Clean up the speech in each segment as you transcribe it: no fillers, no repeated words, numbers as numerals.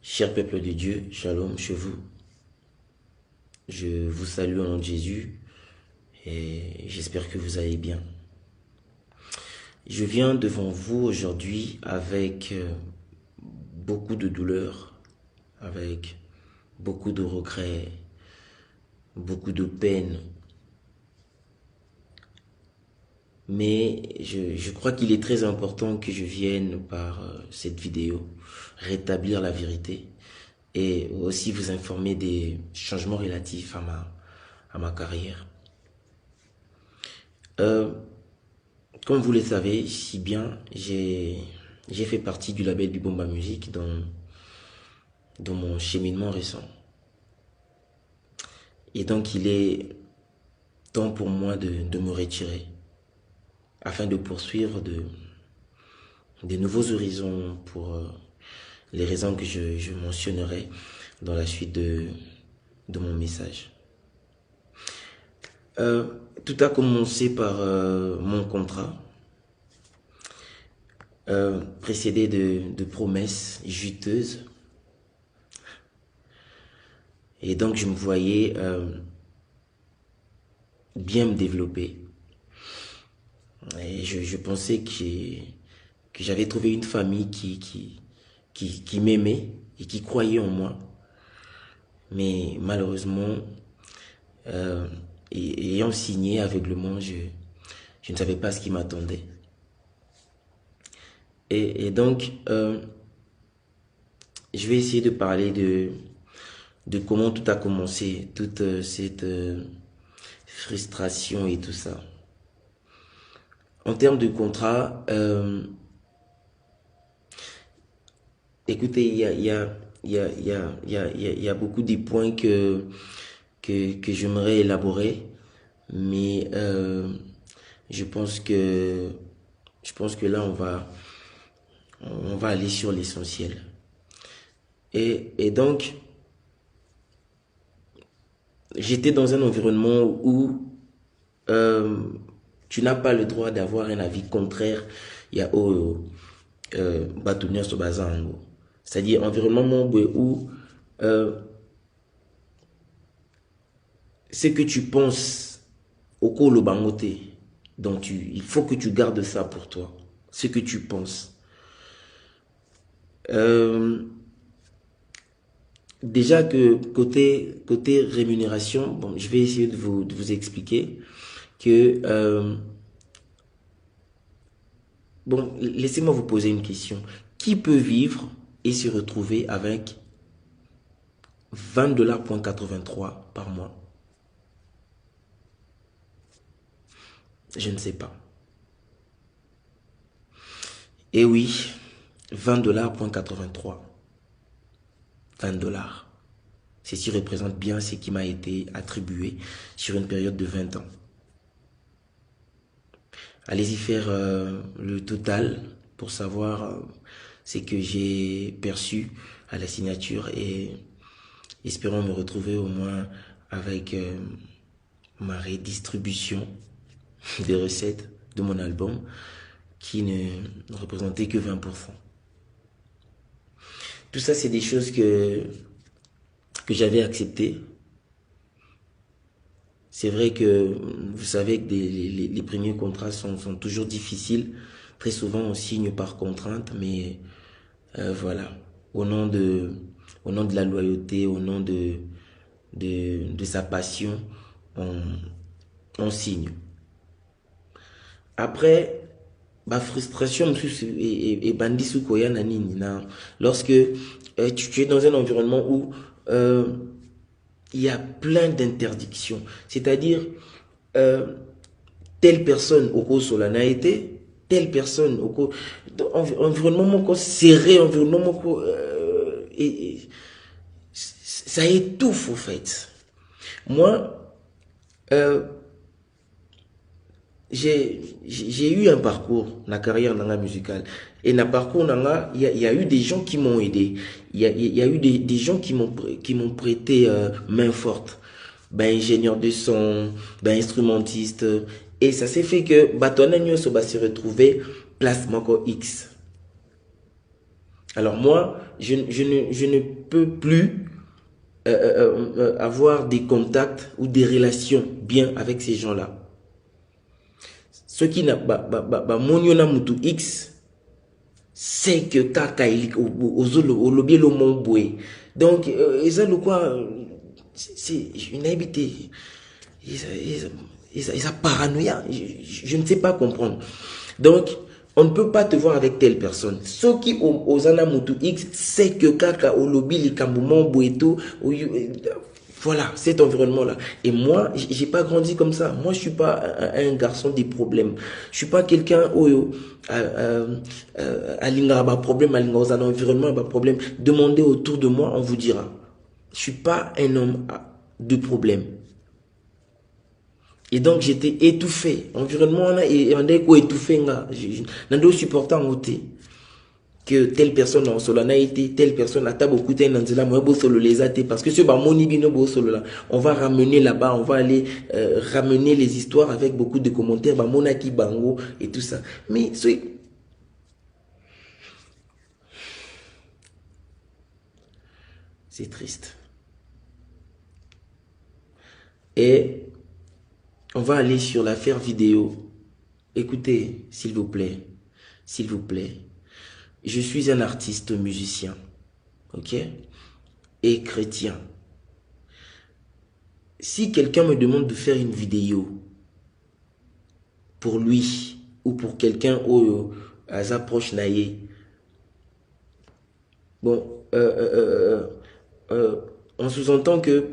Cher peuple de Dieu, shalom chez vous. Je vous salue au nom de Jésus et j'espère que vous allez bien. Je viens devant vous aujourd'hui avec beaucoup de douleur, avec beaucoup de regrets, beaucoup de peine. Mais je crois qu'il est très important que je vienne par cette vidéo rétablir la vérité et aussi vous informer des changements relatifs à ma carrière. Comme vous le savez si bien, j'ai fait partie du label du Bomba Music dans mon cheminement récent. Et donc il est temps pour moi de me retirer afin de poursuivre de nouveaux horizons pour les raisons que je mentionnerai dans la suite de mon message. Tout a commencé par mon contrat, précédé de promesses juteuses. Et donc je me voyais bien me développer. Et je pensais que j'avais trouvé une famille qui m'aimait et qui croyait en moi. Mais malheureusement, ayant signé aveuglement, je ne savais pas ce qui m'attendait. Et donc, je vais essayer de parler de comment tout a commencé, toute cette frustration et tout ça. En termes de contrat, écoutez, il y a beaucoup de points que j'aimerais élaborer, mais je pense que là on va aller sur l'essentiel. Et donc j'étais dans un environnement où tu n'as pas le droit d'avoir un avis contraire. Il y a Batounias Bazango. C'est-à-dire environnement où ce que tu penses au colo bangote, donc il faut que tu gardes ça pour toi. Ce que tu penses. Déjà que côté rémunération, bon, je vais essayer de vous expliquer que bon, laissez-moi vous poser une question. Qui peut vivre et se retrouver avec 20,83 $ par mois? Je ne sais pas. Et oui, 20,83 $. 20 $. Ceci représente bien ce qui m'a été attribué sur une période de 20 ans. Allez-y faire le total pour savoir ce que j'ai perçu à la signature et espérons me retrouver au moins avec ma redistribution des recettes de mon album qui ne représentait que 20%. Tout ça, c'est des choses que j'avais acceptées. C'est vrai que vous savez que les premiers contrats sont toujours difficiles. Très souvent, on signe par contrainte, mais voilà, au nom de la loyauté, au nom de sa passion, on signe. Après, ma frustration et bandi sukoya na nini na lorsque tu es dans un environnement où il y a plein d'interdictions, c'est-à-dire telle personne au cours sur la naïté, telle personne au cours environnement serré, environnement et ça étouffe au fait. Moi j'ai eu un parcours, la carrière dans la musicale. Et dans le parcours, il y a eu des gens qui m'ont aidé. Il y a eu des gens qui m'ont prêté main forte. Ben, ingénieur de son, ben, instrumentiste. Et ça s'est fait que Batona Nyoso va se retrouver place Moko X. Alors moi, je ne peux plus avoir des contacts ou des relations bien avec ces gens-là. Ce qui n'a pas moniona mutu X, c'est que kaka au lobby le mon boy. Donc, ça le quoi, c'est une habité. Ils a paranoïa. Je ne sais pas comprendre. Donc, on ne peut pas te voir avec telle personne. Ceux qui aux anamutu X, c'est que kaka au lobby les kambouman boeto, voilà, cet environnement-là. Et moi, j'ai pas grandi comme ça. Moi, je suis pas un garçon des problèmes. Je suis pas quelqu'un à l'ingaba problème, à l'ingaba un environnement, pas problème. Demandez autour de moi, on vous dira. Je suis pas un homme de problème. Et donc, j'étais étouffé. Environnement, on a étouffé. Je supporter en côté que telle personne en solo n'a été, telle personne a beaucoup de moi solo les athées parce que ce moni bino solo là, on va ramener là-bas, on va aller ramener les histoires avec beaucoup de commentaires, bah monaki bango et tout ça. Mais c'est triste. Et on va aller sur l'affaire vidéo. Écoutez, s'il vous plaît, s'il vous plaît. Je suis un artiste musicien, ok, et chrétien. Si quelqu'un me demande de faire une vidéo pour lui ou pour quelqu'un à sa proche naïe, bon, on sous-entend que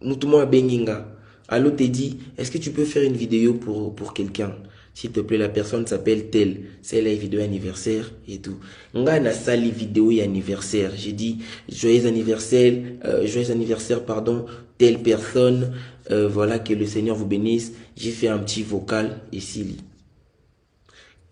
Moutouma Benginga, allô te dit, est-ce que tu peux faire une vidéo pour quelqu'un? S'il te plaît, la personne s'appelle telle. C'est la vidéo anniversaire et tout. Nga na sali vidéo anniversaire. J'ai dit joyeux anniversaire, pardon, telle personne. Voilà, que le Seigneur vous bénisse. J'ai fait un petit vocal ici.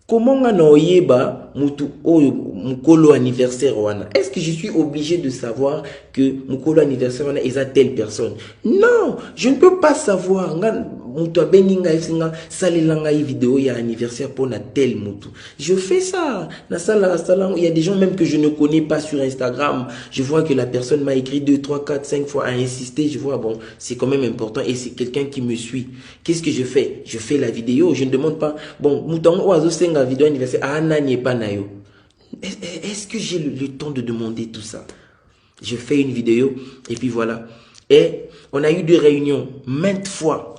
Comment nga na oyeba mutu oyo mukolo anniversaire wana? Est-ce que je suis obligé de savoir que mukolo anniversaire wana est à telle personne? Non, je ne peux pas savoir. Nga mutu abengi nga esinga salela nga vidéo ya anniversaire pour na tel mutu. Je fais ça. Na sala il y a des gens même que je ne connais pas sur Instagram. Je vois que la personne m'a écrit 2, 3, 4, 5 fois, a insisté. Je vois, bon, c'est quand même important et c'est quelqu'un qui me suit. Qu'est-ce que je fais? Je fais la vidéo. Je ne demande pas, bon, mutango oazo senga vidéo anniversaire, ah, nanye pas nayo. Est-ce que j'ai le temps de demander tout ça? Je fais une vidéo et puis voilà. Et on a eu des réunions maintes fois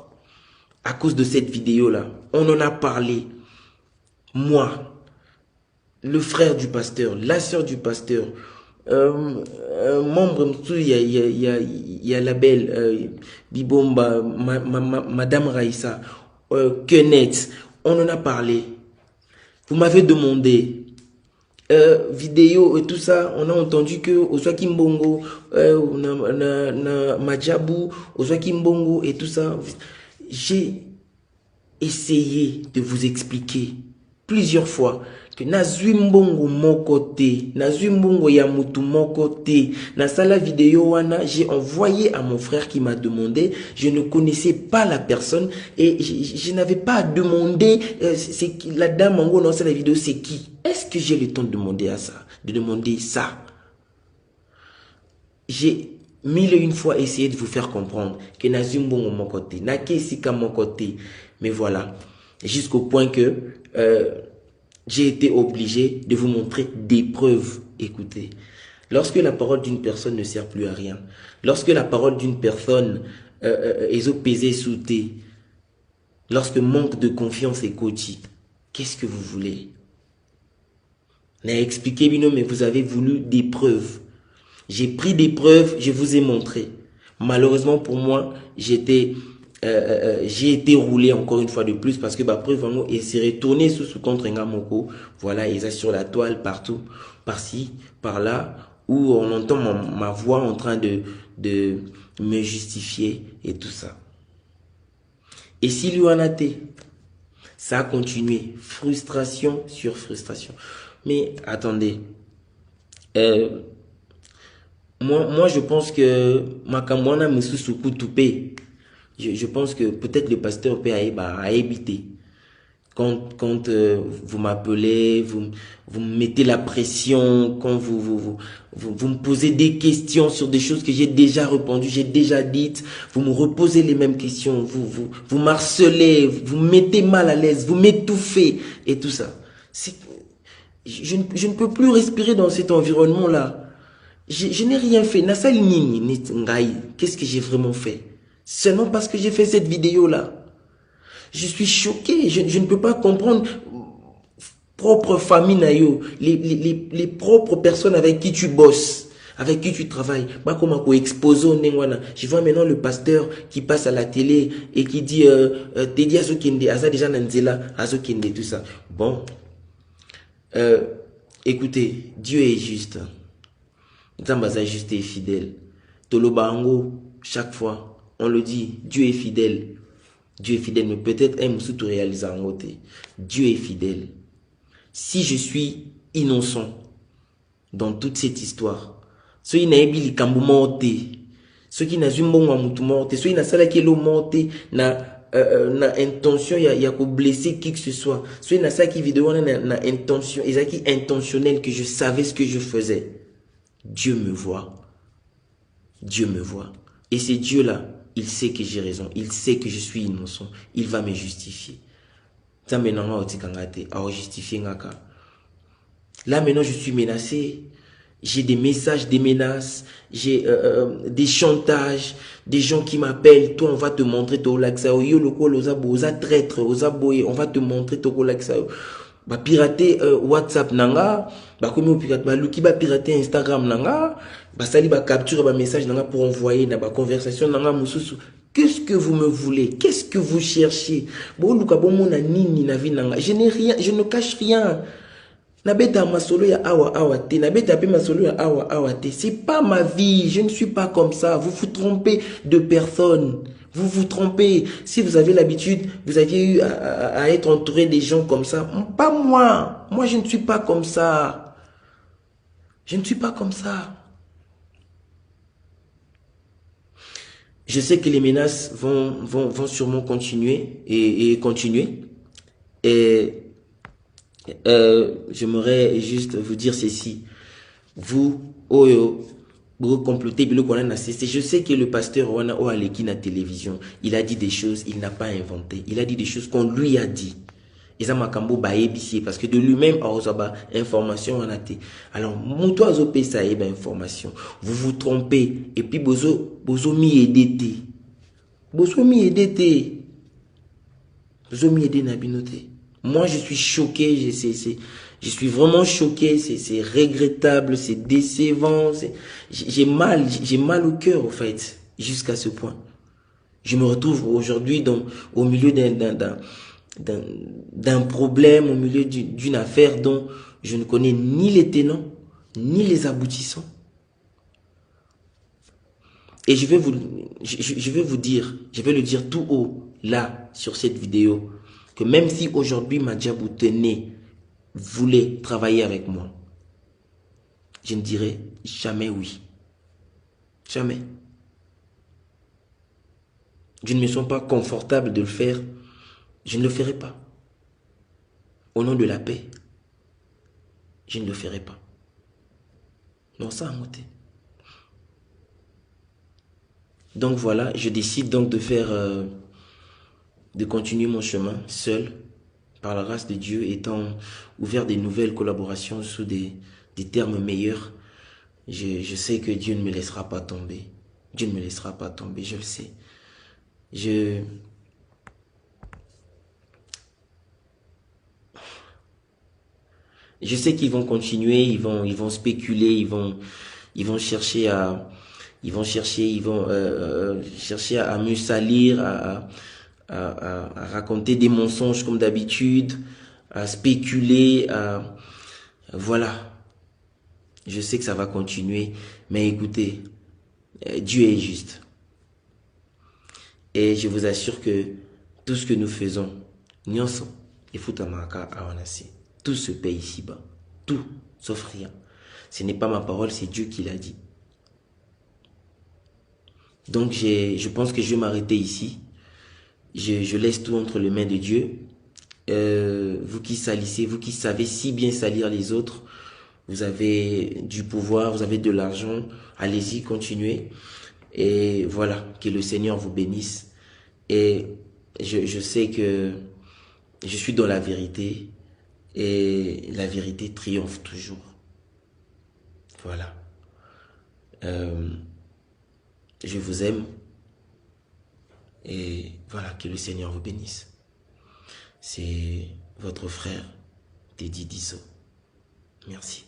à cause de cette vidéo-là. On en a parlé. Moi, le frère du pasteur, la sœur du pasteur, membre, il y a la belle Bibomba, Madame Raïssa, Kenneth, on en a parlé. Vous m'avez demandé vidéo et tout ça, on a entendu que Oswaki Mbongo, Majabu, Oswaki Mbongo et tout ça. J'ai essayé de vous expliquer plusieurs fois que nazui mbongo mon côté, nazui mbongo ya mutu mon côté. Na sala vidéo wana, j'ai envoyé à mon frère qui m'a demandé, je ne connaissais pas la personne et je n'avais pas à demander c'est la dame en gros dans la vidéo c'est qui. Est-ce que j'ai le temps de demander à ça, de demander ça? J'ai mille et une fois essayé de vous faire comprendre que nazui mbongo mon côté, na kesika mon côté, mais voilà, jusqu'au point que j'ai été obligé de vous montrer des preuves. Écoutez, lorsque la parole d'une personne ne sert plus à rien, lorsque la parole d'une personne est pesée sous thé, lorsque manque de confiance est coachée, qu'est-ce que vous voulez? N'a expliqué, mais vous avez voulu des preuves. J'ai pris des preuves, je vous ai montré. Malheureusement pour moi, j'ai été roulé encore une fois de plus parce que ma preuve vraiment et s'est retourné sous contre Ngamoko. Voilà, ils sont sur la toile partout, par-ci, par-là, où on entend ma voix en train de me justifier et tout ça. Et si lui en a été, ça a continué, frustration sur frustration. Mais attendez, moi je pense que Makamwana Misusuku Toupé. Je pense que peut-être le pasteur peut a éviter. Quand vous m'appelez, vous me mettez la pression, quand vous me posez des questions sur des choses que j'ai déjà répondu, j'ai déjà dites, vous me reposez les mêmes questions, vous m'harcelez, vous me mettez mal à l'aise, vous m'étouffez et tout ça. Je ne peux plus respirer dans cet environnement-là. Je n'ai rien fait. Nasal Nini, Ngai, qu'est-ce que j'ai vraiment fait? Seulement parce que j'ai fait cette vidéo-là. Je suis choqué, je ne peux pas comprendre propre famille nayo, les propres personnes avec qui tu bosses, avec qui tu travailles. Bah comment ko exposer nengwana. Je vois maintenant le pasteur qui passe à la télé et qui dit Teddy Azokinde, Aza déjà Nanzela, Azokinde, tout ça. Bon, écoutez, Dieu est juste. Zambaza est juste et fidèle. Tolobango, chaque fois, on le dit, Dieu est fidèle. Dieu est fidèle, mais peut-être un moussou tout réaliser en côté. Dieu est fidèle. Si je suis innocent dans toute cette histoire, ceux qui n'ont pas kambu morté, ceux qui n'ont pas mutu morté, ceux qui n'ont pas kelo morté, na intention ya ko blesser qui que ce soit, ceux qui n'ont pas qui vidéo na intention, ils qui intentionnel que je savais ce que je faisais. Dieu me voit. Dieu me voit. Et c'est Dieu-là, il sait que j'ai raison. Il sait que je suis innocent. Il va me justifier. Là, maintenant, je suis menacé. J'ai des messages, des menaces. J'ai des chantages. Des gens qui m'appellent. Toi, on va te montrer ton laxao. Yo, le quoi, osa traître, osa boye. On va te montrer ton laxao. Ba pirater WhatsApp nanga, ba komi pirate ba luki ba pirater Instagram nanga, ba sali ba capture ba message nanga pour envoyer na ba conversation nanga mususu. Qu'est-ce que vous me voulez? Qu'est-ce que vous cherchez? Bon luka bon mona nini na vie nanga. Je n'ai rien, je ne cache rien. Na beta masolo ya awa te, na beta pe masolo ya awa te. C'est pas ma vie, je ne suis pas comme ça. Vous vous trompez de personne. Vous vous trompez. Si vous avez l'habitude, vous aviez eu à être entouré des gens comme ça. Pas moi. Moi, je ne suis pas comme ça. Je ne suis pas comme ça. Je sais que les menaces vont sûrement continuer et continuer. Et j'aimerais juste vous dire ceci. Vous, Oyo, vous complotez, je sais que le pasteur Wana Oaleki na télévision, il a dit des choses, il n'a pas inventé. Il a dit des choses qu'on lui a dit. Et ça m'a cambo parce que de lui-même, information en a été. Alors, mon toit ça information. Vous vous trompez. Et puis, bozo mi edete. Bozo mi edete. Bozo mi edete nabinote. Moi, je suis choqué. Je suis vraiment choqué. C'est regrettable. C'est décevant. J'ai mal au cœur, en fait, jusqu'à ce point. Je me retrouve aujourd'hui au milieu d'un problème, au milieu d'une affaire dont je ne connais ni les tenants, ni les aboutissants. Et je vais vous dire, je vais le dire tout haut, là, sur cette vidéo, que même si aujourd'hui Madjabou tenait, voulait travailler avec moi, je ne dirai jamais oui. Jamais. Je ne me sens pas confortable de le faire. Je ne le ferai pas. Au nom de la paix, je ne le ferai pas. Non, ça a monté. Donc voilà, je décide donc de faire, de continuer mon chemin seul, par la grâce de Dieu, étant ouvert des nouvelles collaborations sous des termes meilleurs. Je sais que Dieu ne me laissera pas tomber. Dieu ne me laissera pas tomber, je le sais. Je sais qu'ils vont continuer, ils vont spéculer, ils vont chercher à chercher à me salir, à raconter des mensonges comme d'habitude, à spéculer, voilà. Je sais que ça va continuer, mais écoutez, Dieu est juste. Et je vous assure que tout ce que nous faisons, nyonso, et futamaka awanasi. Tout se paie ici-bas. Tout, sauf rien. Ce n'est pas ma parole, c'est Dieu qui l'a dit. Donc, je pense que je vais m'arrêter ici. Je laisse tout entre les mains de Dieu. vous qui salissez, vous qui savez si bien salir les autres, vous avez du pouvoir, vous avez de l'argent, allez-y, continuez. Et voilà, que le Seigneur vous bénisse. Et je sais que je suis dans la vérité et la vérité triomphe toujours. Voilà. Euh, je vous aime et voilà, que le Seigneur vous bénisse. C'est votre frère, Teddy Disso. Merci.